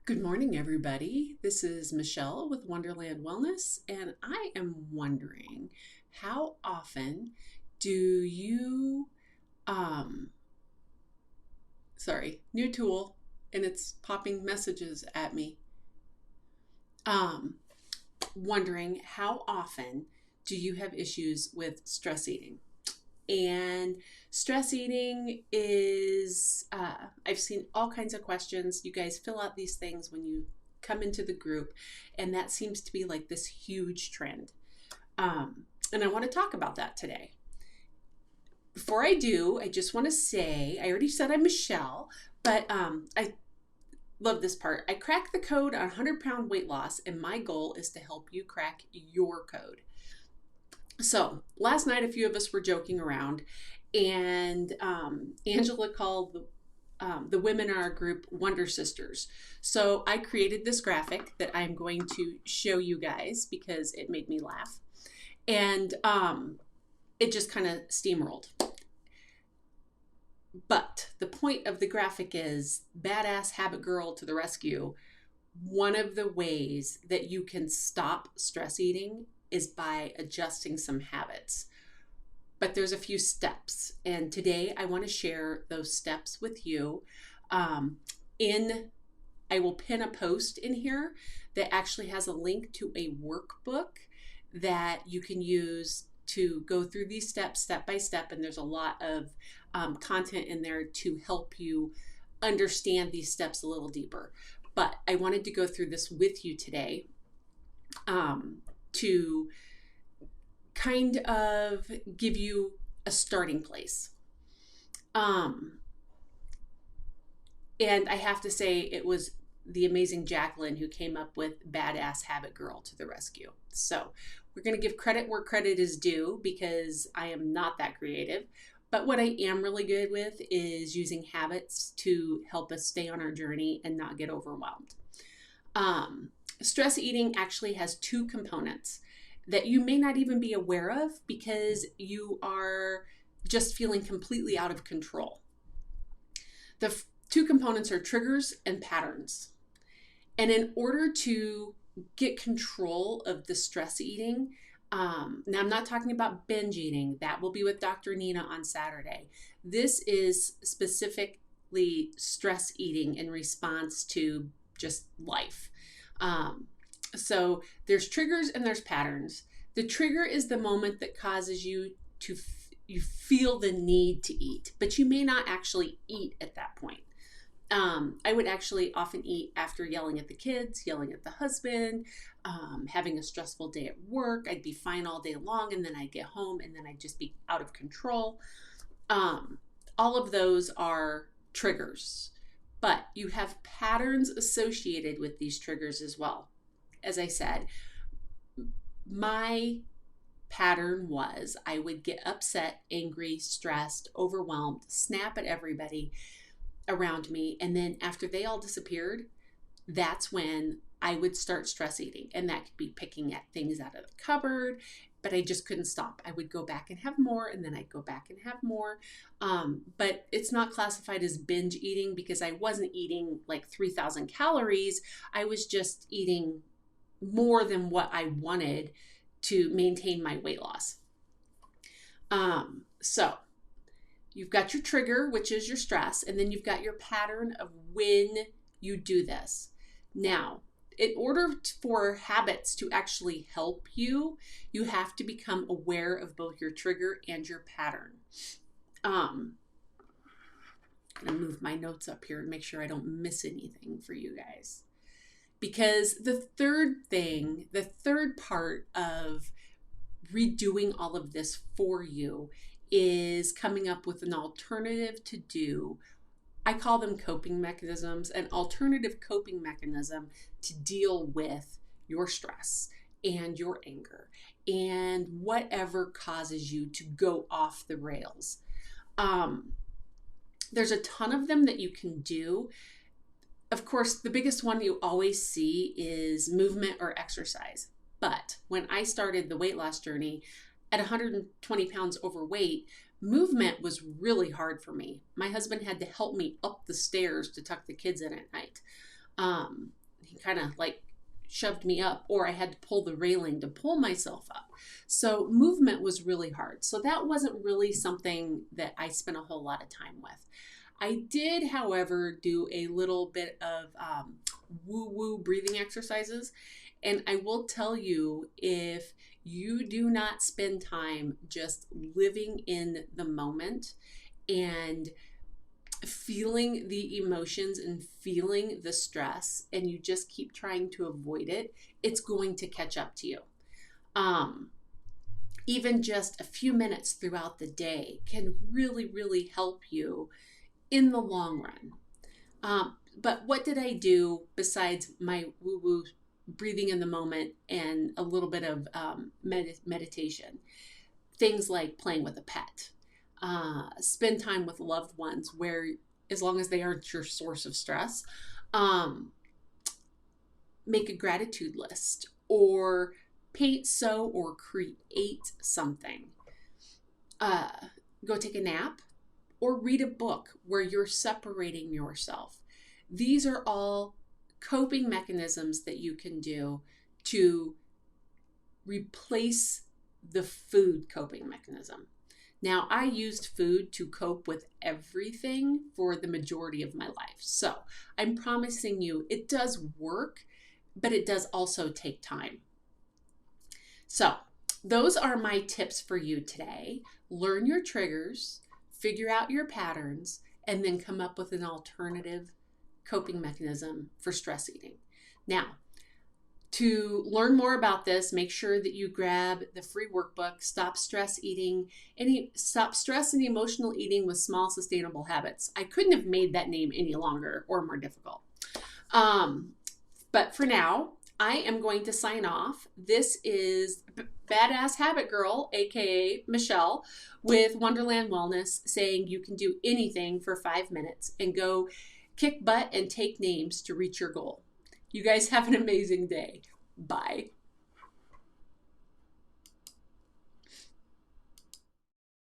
Good morning, everybody. This is Michelle with Wonderland Wellness, and I am wondering how often do you, um, new tool, and it's popping messages at me. Um, Wondering how often do you have issues with stress eating? And stress eating is, I've seen all kinds of questions. You guys fill out these things when you come into the group, and that seems to be like this huge trend. And I want to talk about that today. Before I do, I just want to say I already said I'm Michelle, but I love this part. I cracked the code on 100-pound weight loss, and my goal is to help you crack your code. So last night, a few of us were joking around, and Angela called the women in our group Wonder Sisters. So I created this graphic that I'm going to show you guys because it made me laugh. And it just kind of steamrolled. But the point of the graphic is badass habit girl to the rescue. One of the ways that you can stop stress eating is by adjusting some habits. But there's a few steps, and today I want to share those steps with you. I will pin a post in here that actually has a link to a workbook that you can use to go through these steps step by step, and there's a lot of content in there to help you understand these steps a little deeper. But I wanted to go through this with you today to kind of give you a starting place. And I have to say, it was the amazing Jacqueline who came up with Badass Habit Girl to the rescue. So we're going to give credit where credit is due because I am not that creative. But what I am really good with is using habits to help us stay on our journey and not get overwhelmed. Stress eating actually has two components that you may not even be aware of because you are just feeling completely out of control. The two components are triggers and patterns. And in order to get control of the stress eating, now I'm not talking about binge eating. That will be with Dr. Nina on Saturday. This is specifically stress eating in response to just life. So there's triggers and there's patterns. The trigger is the moment that causes you to you feel the need to eat, but you may not actually eat at that point. I would actually often eat after yelling at the kids, yelling at the husband, having a stressful day at work. I'd be fine all day long, and then I'd get home, and then I'd just be out of control. All of those are triggers, but you have patterns associated with these triggers as well. As I said, my pattern was I would get upset, angry, stressed, overwhelmed, snap at everybody around me. And then after they all disappeared, that's when I would start stress eating. And that could be picking at things out of the cupboard, but I just couldn't stop. I would go back and have more, and then I'd go back and have more. But it's not classified as binge eating because I wasn't eating like 3,000 calories. I was just eating more than what I wanted to maintain my weight loss. So you've got your trigger, which is your stress, and then you've got your pattern of when you do this. Now, in order for habits to actually help you, you have to become aware of both your trigger and your pattern. I'm going to move my notes up here and make sure I don't miss anything for you guys. Because the third part of redoing all of this for you is coming up with an alternative to do. I call them coping mechanisms, an alternative coping mechanism to deal with your stress and your anger and whatever causes you to go off the rails. There's a ton of them that you can do. Of course, the biggest one you always see is movement or exercise. But when I started the weight loss journey at 120 pounds overweight, movement was really hard for me. My husband had to help me up the stairs to tuck the kids in at night. He kind of like shoved me up, or I had to pull the railing to pull myself up. So movement was really hard. So that wasn't really something that I spent a whole lot of time with. I did, however, do a little bit of woo-woo breathing exercises. And I will tell you, if you do not spend time just living in the moment and feeling the emotions and feeling the stress, and you just keep trying to avoid it, it's going to catch up to you. Even just a few minutes throughout the day can really, really help you in the long run. But what did I do besides my woo-woo breathing in the moment and a little bit of meditation? Things like playing with a pet, spend time with loved ones, where as long as they aren't your source of stress, make a gratitude list, or paint, sew, or create something. Go take a nap, or read a book where you're separating yourself. These are all coping mechanisms that you can do to replace the food coping mechanism. Now, I used food to cope with everything for the majority of my life. So I'm promising you it does work, but it does also take time. So those are my tips for you today. Learn your triggers, figure out your patterns, and then come up with an alternative coping mechanism for stress eating. Now, to learn more about this, make sure that you grab the free workbook, Stop Stress and Emotional Eating with Small Sustainable Habits. I couldn't have made that name any longer or more difficult. But for now, I am going to sign off. This is Badass Habit Girl, aka Michelle, with Wonderland Wellness, saying you can do anything for 5 minutes and go kick butt and take names to reach your goal. You guys have an amazing day. Bye.